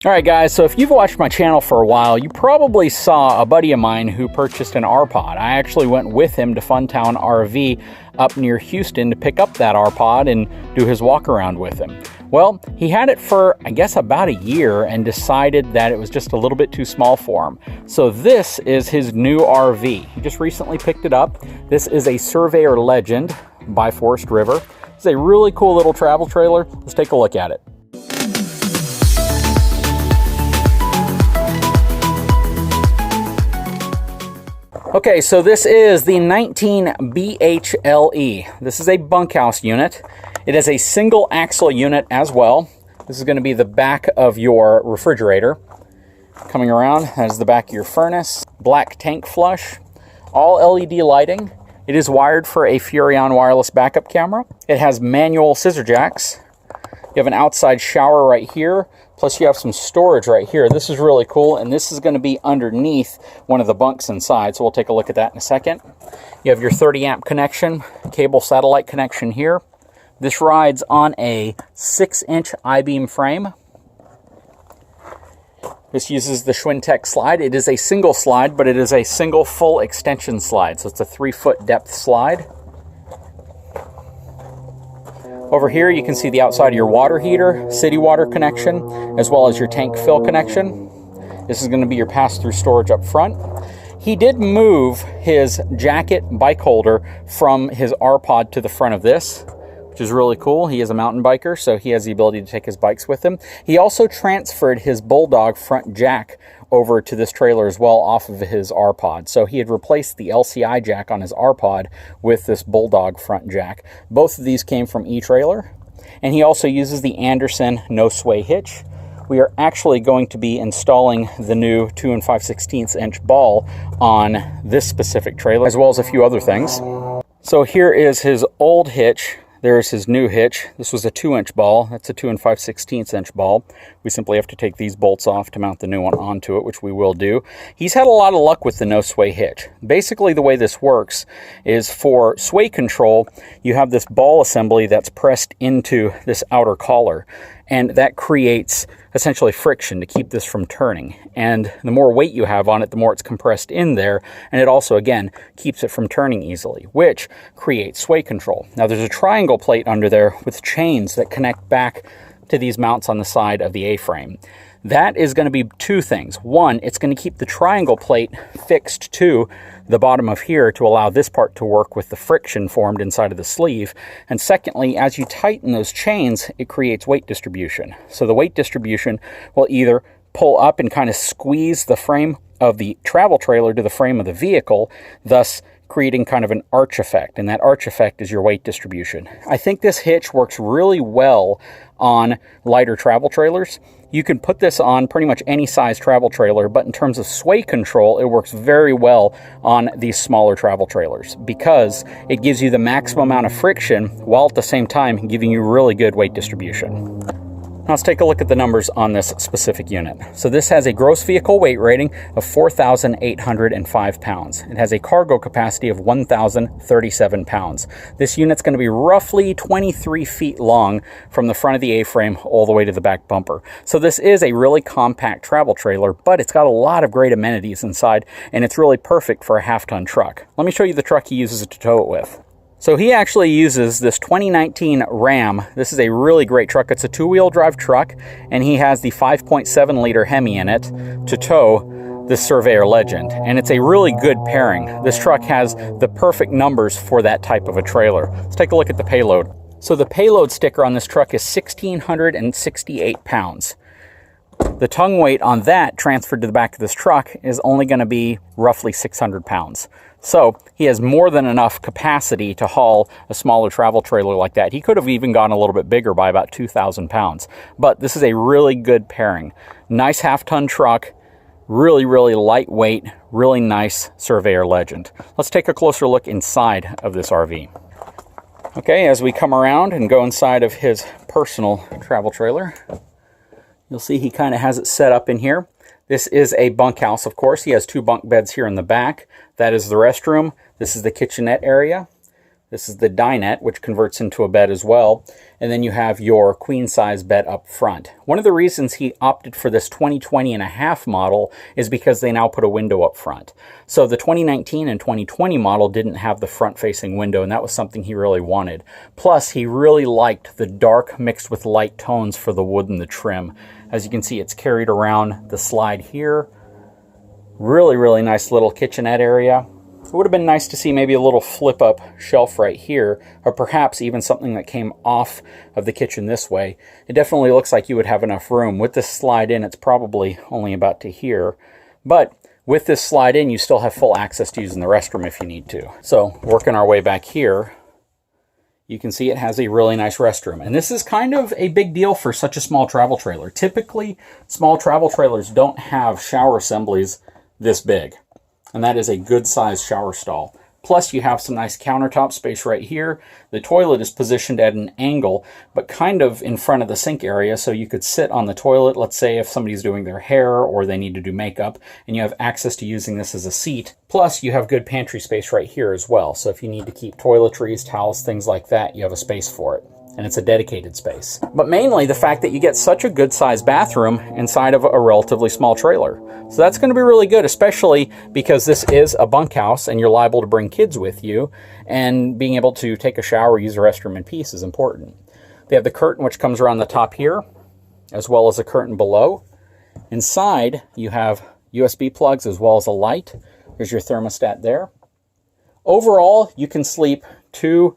All right, guys, so if you've watched my channel for a while, you probably saw a buddy of mine who purchased an R-Pod. I actually went with him to Funtown RV up near Houston to pick up that R-Pod and do his walk around with him. Well, he had it for, I guess, about a year and decided that it was just a little bit too small for him. So this is his new RV. He just recently picked it up. This is a Surveyor Legend by Forest River. It's a really cool little travel trailer. Let's take a look at it. Okay, so this is the 19 BHLE. This is a bunkhouse unit. It is a single axle unit as well. This is going to be the back of your refrigerator. Coming around, that is the back of your furnace. Black tank flush, all LED lighting. It is wired for a Furrion wireless backup camera. It has manual scissor jacks. You have an outside shower right here, plus you have some storage right here. This is really cool, and this is going to be underneath one of the bunks inside, so we'll take a look at that in a second. You have your 30 amp connection, cable satellite connection here. This rides on a 6-inch I-beam frame. This uses the Schwintek slide. It is a single slide, but it is a single full extension slide, so it's a 3-foot depth slide. Over here you can see the outside of your water heater, city water connection, as well as your tank fill connection. This is going to be your pass-through storage up front. He did move his jacket bike holder from his R-Pod to the front of this, which is really cool. He is a mountain biker, so he has the ability to take his bikes with him. He also transferred his Bulldog front jack over to this trailer as well off of his R-Pod. So he had replaced the LCI jack on his R-Pod with this Bulldog front jack. Both of these came from etrailer. And he also uses the Anderson no-sway hitch. We are actually going to be installing the new 2 5/16 inch ball on this specific trailer, as well as a few other things. So here is his old hitch. There's his new hitch. This was a 2-inch ball. That's a 2 5/16 inch ball. We simply have to take these bolts off to mount the new one onto it, which we will do. He's had a lot of luck with the no-sway hitch. Basically, the way this works is for sway control, you have this ball assembly that's pressed into this outer collar, and that creates essentially friction to keep this from turning. And the more weight you have on it, the more it's compressed in there, and it also, again, keeps it from turning easily, which creates sway control. Now, there's a triangle plate under there with chains that connect back to these mounts on the side of the A-frame. That is going to be two things. One, it's going to keep the triangle plate fixed to the bottom of here to allow this part to work with the friction formed inside of the sleeve. And secondly, as you tighten those chains, it creates weight distribution. So the weight distribution will either pull up and kind of squeeze the frame of the travel trailer to the frame of the vehicle, thus creating kind of an arch effect, and that arch effect is your weight distribution. I think this hitch works really well on lighter travel trailers. You can put this on pretty much any size travel trailer, but in terms of sway control, it works very well on these smaller travel trailers because it gives you the maximum amount of friction while at the same time giving you really good weight distribution. Now let's take a look at the numbers on this specific unit. So this has a gross vehicle weight rating of 4,805 pounds. It has a cargo capacity of 1,037 pounds. This unit's going to be roughly 23 feet long from the front of the A-frame all the way to the back bumper. So this is a really compact travel trailer, but it's got a lot of great amenities inside, and it's really perfect for a half-ton truck. Let me show you the truck he uses to tow it with. So he actually uses this 2019 Ram. This is a really great truck. It's a 2-wheel drive truck, and he has the 5.7 liter Hemi in it to tow this Surveyor Legend. And it's a really good pairing. This truck has the perfect numbers for that type of a trailer. Let's take a look at the payload. So the payload sticker on this truck is 1,668 pounds. The tongue weight on that transferred to the back of this truck is only going to be roughly 600 pounds. So he has more than enough capacity to haul a smaller travel trailer like that. He could have even gone a little bit bigger by about 2,000 pounds. But this is a really good pairing. Nice half-ton truck, really, really lightweight, really nice Surveyor Legend. Let's take a closer look inside of this RV. Okay, as we come around and go inside of his personal travel trailer, you'll see he kind of has it set up in here. This is a bunkhouse, of course. He has 2 bunk beds here in the back. That is the restroom. This is the kitchenette area. This is the dinette, which converts into a bed as well. And then you have your queen size bed up front. One of the reasons he opted for this 2020.5 model is because they now put a window up front. So the 2019 and 2020 model didn't have the front facing window, and that was something he really wanted. Plus, he really liked the dark mixed with light tones for the wood and the trim. As you can see, it's carried around the slide here. Really, really nice little kitchenette area. It would have been nice to see maybe a little flip-up shelf right here, or perhaps even something that came off of the kitchen this way. It definitely looks like you would have enough room. With this slide in, it's probably only about to here. But with this slide in, you still have full access to using the restroom if you need to. So, working our way back here, you can see it has a really nice restroom. And this is kind of a big deal for such a small travel trailer. Typically, small travel trailers don't have shower assemblies this big. And that is a good sized shower stall. Plus you have some nice countertop space right here. The toilet is positioned at an angle, but kind of in front of the sink area, so you could sit on the toilet, let's say if somebody's doing their hair or they need to do makeup, and you have access to using this as a seat. Plus you have good pantry space right here as well, so if you need to keep toiletries, towels, things like that, you have a space for it. And it's a dedicated space. But mainly the fact that you get such a good sized bathroom inside of a relatively small trailer. So that's going to be really good, especially because this is a bunkhouse and you're liable to bring kids with you, and being able to take a shower, use a restroom in peace is important. They have the curtain which comes around the top here, as well as a curtain below. Inside you have USB plugs as well as a light. There's your thermostat there. Overall, you can sleep 2,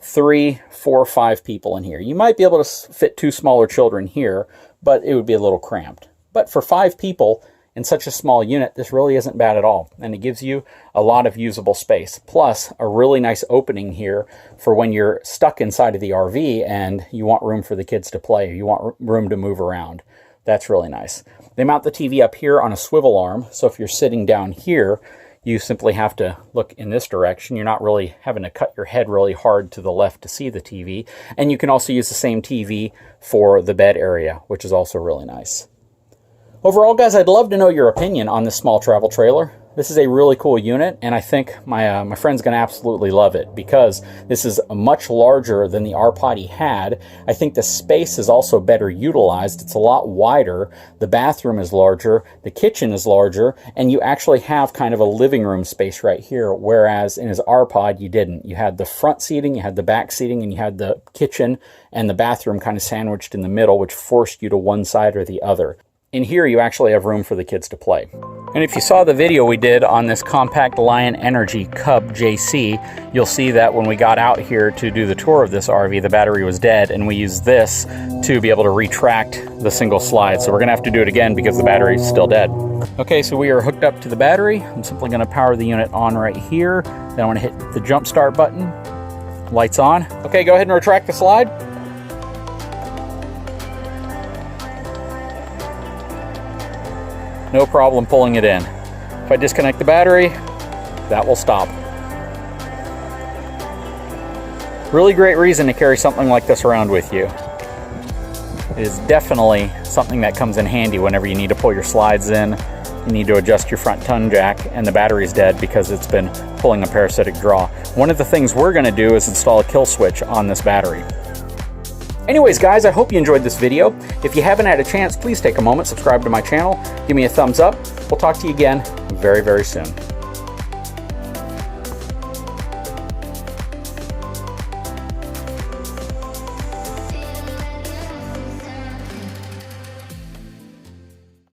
3, 4, 5 people in here. You might be able to fit 2 smaller children here, but it would be a little cramped. But for 5 people in such a small unit, this really isn't bad at all. And it gives you a lot of usable space. Plus, a really nice opening here for when you're stuck inside of the RV and you want room for the kids to play, or you want room to move around. That's really nice. They mount the TV up here on a swivel arm, so if you're sitting down here, you simply have to look in this direction. You're not really having to cut your head really hard to the left to see the TV. And you can also use the same TV for the bed area, which is also really nice. Overall, guys, I'd love to know your opinion on this small travel trailer. This is a really cool unit, and I think my friend's going to absolutely love it because this is much larger than the R-Pod he had. I think the space is also better utilized. It's a lot wider. The bathroom is larger. The kitchen is larger, and you actually have kind of a living room space right here, whereas in his R-Pod, you didn't. You had the front seating, you had the back seating, and you had the kitchen and the bathroom kind of sandwiched in the middle, which forced you to one side or the other. In here, you actually have room for the kids to play. And if you saw the video we did on this Compact Lion Energy Cub JC, you'll see that when we got out here to do the tour of this RV, the battery was dead, and we used this to be able to retract the single slide. So we're gonna have to do it again because the battery is still dead. Okay, so we are hooked up to the battery. I'm simply gonna power the unit on right here. Then I'm gonna hit the jump start button. Lights on. Okay, go ahead and retract the slide. No problem pulling it in. If I disconnect the battery, that will stop. Really great reason to carry something like this around with you. It is definitely something that comes in handy whenever you need to pull your slides in, you need to adjust your front tongue jack, and the battery's dead because it's been pulling a parasitic draw. One of the things we're gonna do is install a kill switch on this battery. Anyways, guys, I hope you enjoyed this video. If you haven't had a chance, please take a moment, subscribe to my channel, give me a thumbs up. We'll talk to you again very, very soon.